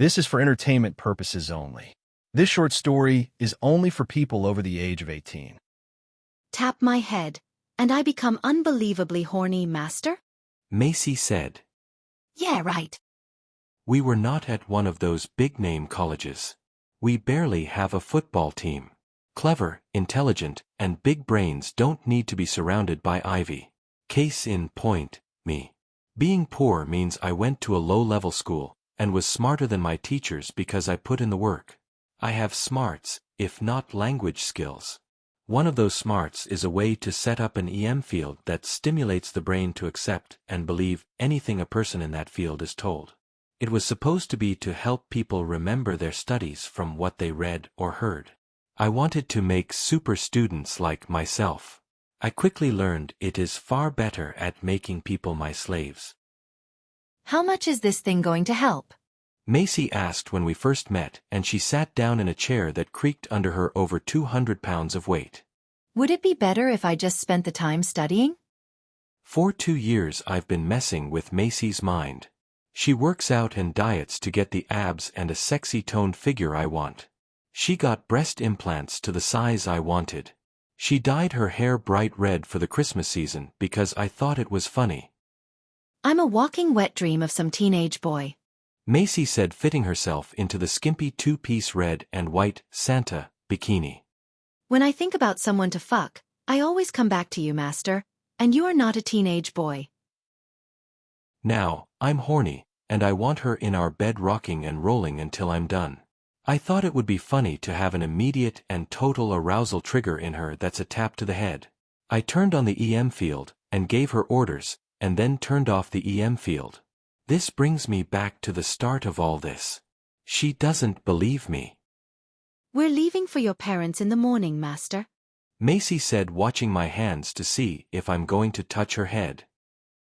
This is for entertainment purposes only. This short story is only for people over the age of 18. Tap my head, and I become unbelievably horny, master? Macy said. Yeah, right. We were not at one of those big-name colleges. We barely have a football team. Clever, intelligent, and big brains don't need to be surrounded by ivy. Case in point, me. Being poor means I went to a low-level school, and was smarter than my teachers because I put in the work. I have smarts, if not language skills. One of those smarts is a way to set up an EM field that stimulates the brain to accept and believe anything a person in that field is told. It was supposed to be to help people remember their studies from what they read or heard. I wanted to make super students like myself. I quickly learned it is far better at making people my slaves. How much is this thing going to help? Macy asked when we first met, and she sat down in a chair that creaked under her over 200 pounds of weight. Would it be better if I just spent the time studying? For 2 years I've been messing with Macy's mind. She works out and diets to get the abs and a sexy toned figure I want. She got breast implants to the size I wanted. She dyed her hair bright red for the Christmas season because I thought it was funny. I'm a walking wet dream of some teenage boy. Macy said, fitting herself into the skimpy two-piece red and white Santa bikini. When I think about someone to fuck, I always come back to you, master, and you are not a teenage boy. Now, I'm horny, and I want her in our bed rocking and rolling until I'm done. I thought it would be funny to have an immediate and total arousal trigger in her that's a tap to the head. I turned on the EM field, and gave her orders, and then turned off the EM field. This brings me back to the start of all this. She doesn't believe me. We're leaving for your parents in the morning, master. Macy said, watching my hands to see if I'm going to touch her head.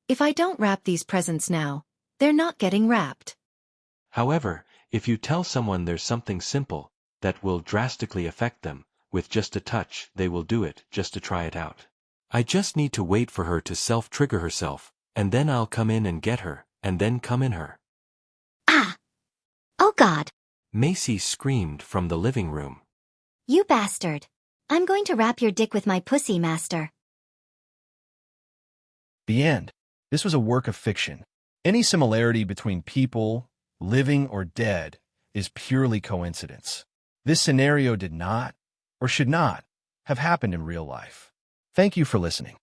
If I don't wrap these presents now, they're not getting wrapped. However, if you tell someone there's something simple that will drastically affect them, with just a touch, they will do it just to try it out. I just need to wait for her to self-trigger herself, and then I'll come in and get her, and then come in her. Ah! Oh God! Macy screamed from the living room. You bastard! I'm going to wrap your dick with my pussy, master. The end. This was a work of fiction. Any similarity between people, living or dead, is purely coincidence. This scenario did not, or should not, have happened in real life. Thank you for listening.